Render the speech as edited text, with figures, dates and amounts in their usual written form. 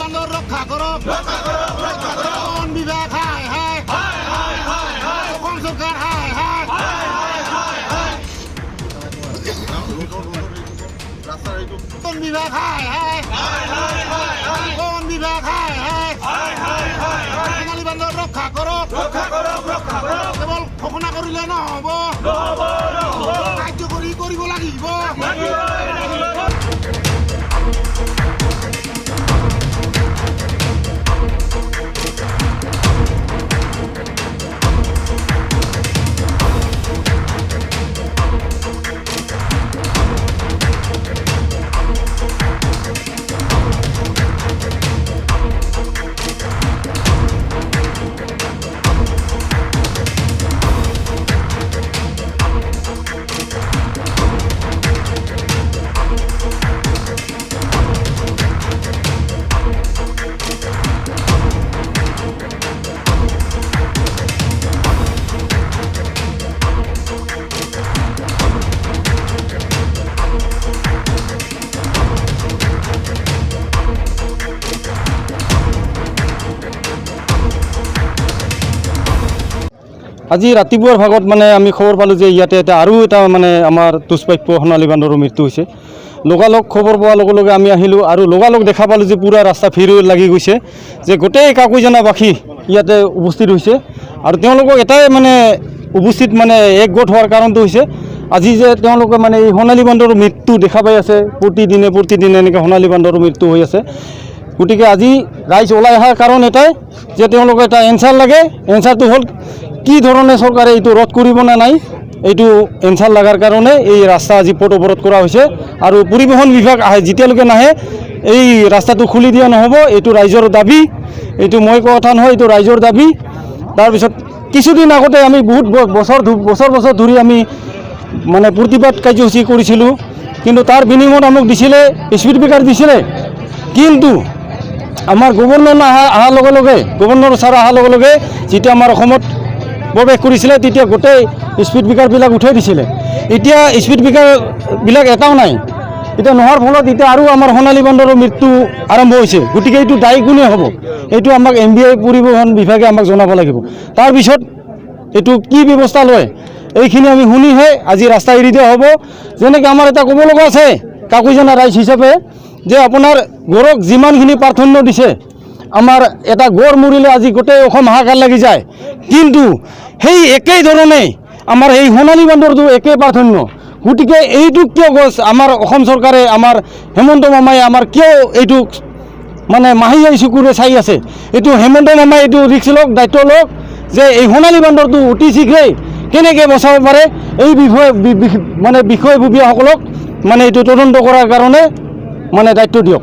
বান্দর রক্ষা করো বন বিভাগ হায় হায় অসম সরকার হায় হায় বন বিভাগ হায় হায় বন বিভাগ হায় হায় সোণালী বান্দর রক্ষা করো কেৱল ঘোষণা কৰিলে নহ'ব কাৰ্যকৰী কৰিব লাগিব। আজি ৰাতিপুৱাৰ ভাগত মানে আমি খবৰ পালোঁ যে ইয়াতে আৰু এটা মানে আমাৰ দুষ্প্ৰাপ্য সোণালী বান্দৰৰ মৃত্যু হৈছে। লগালগ খবৰ পোৱাৰ লগে লগে আমি আহিলোঁ আৰু লগালগ দেখা পালোঁ যে পূৰা ৰাস্তা ভিৰ লাগি গৈছে, যে গোটেই কাকৈজনাবাসী ইয়াতে উপস্থিত হৈছে আৰু তেওঁলোকক এটাই মানে উপস্থিত মানে একগোট হোৱাৰ কাৰণটো হৈছে আজি যে তেওঁলোকে মানে এই সোণালী বান্দৰৰ মৃত্যু দেখা পাই আছে, প্ৰতিদিনে এনেকৈ সোণালী বান্দৰৰ মৃত্যু হৈ আছে। গতিকে আজি ৰাইজ ওলাই অহাৰ কাৰণ এটাই যে তেওঁলোকে এটা এনচাৰ লাগে। এনচাৰটো হ'ল কি ধৰণে চৰকাৰে এইটো ৰোধ কৰিব নে নাই, এইটো এনচাৰ লগাৰ কাৰণে এই ৰাস্তা আজি পথ অৱৰোধ কৰা হৈছে আৰু পৰিবহণ বিভাগ আহে যেতিয়ালৈকে নাহে এই ৰাস্তাটো খুলি দিয়া নহ'ব। এইটো ৰাইজৰ দাবী, এইটো মই কোৱা কথা নহয়, এইটো ৰাইজৰ দাবী। তাৰপিছত কিছুদিন আগতে আমি বহুত বছৰ ধৰি আমি মানে প্ৰতিবাদ কাৰ্যসূচী কৰিছিলোঁ, কিন্তু তাৰ বিনিময়ত আমাক দিছিলে স্পীড ব্ৰেকাৰ দিছিলে, কিন্তু আমাৰ গভৰ্ণৰ অহাৰ লগে লগে গভৰ্ণৰ ছাৰ অহাৰ লগে লগে যেতিয়া আমাৰ অসমত প্ৰৱেশ কৰিছিলে তেতিয়া গোটেই স্পীড ব্ৰেকাৰবিলাক উঠাই দিছিলে। এতিয়া স্পীড ব্ৰেকাৰবিলাক এটাও নাই। এতিয়া নোহোৱাৰ ফলত এতিয়া আৰু আমাৰ সোণালী বান্দৰৰ মৃত্যু আৰম্ভ হৈছে। গতিকে এইটো দায়ী কোনে হ'ব, এইটো আমাক MBI পৰিবহণ বিভাগে আমাক জনাব লাগিব। তাৰপিছত এইটো কি ব্যৱস্থা লয় এইখিনি আমি শুনিহে আজি ৰাস্তা এৰি দিয়া হ'ব। যেনেকৈ আমাৰ এটা ক'ব লগা আছে কাকৈজনা ৰাইজ হিচাপে যে আপোনাৰ গড়ক যিমানখিনি প্ৰাধান্য দিছে, আমাৰ এটা গড় মৰিলে আজি গোটেই অসম হাহাকাৰ লাগি যায়, কিন্তু সেই একেই ধৰণে আমাৰ এই সোণালী বান্দৰটো একেই প্ৰাধান্য। গতিকে এইটো কিয় গছ আমাৰ অসম চৰকাৰে আমাৰ হেমন্ত মামাই আমাৰ কিয় এইটো মানে মাহিয়াই চকুৰে চাই আছে? এইটো হেমন্ত মামাই এইটো ৰিক্স লওক, দায়িত্ব লওক যে এই সোণালী বান্দৰটো অতি শীঘ্ৰেই কেনেকৈ বচাব পাৰে এই বিষয়ে মানে বিষয়ববীয়াসকলক মানে এইটো তদন্ত কৰাৰ কাৰণে মানে দায়িত্ব দিয়ক।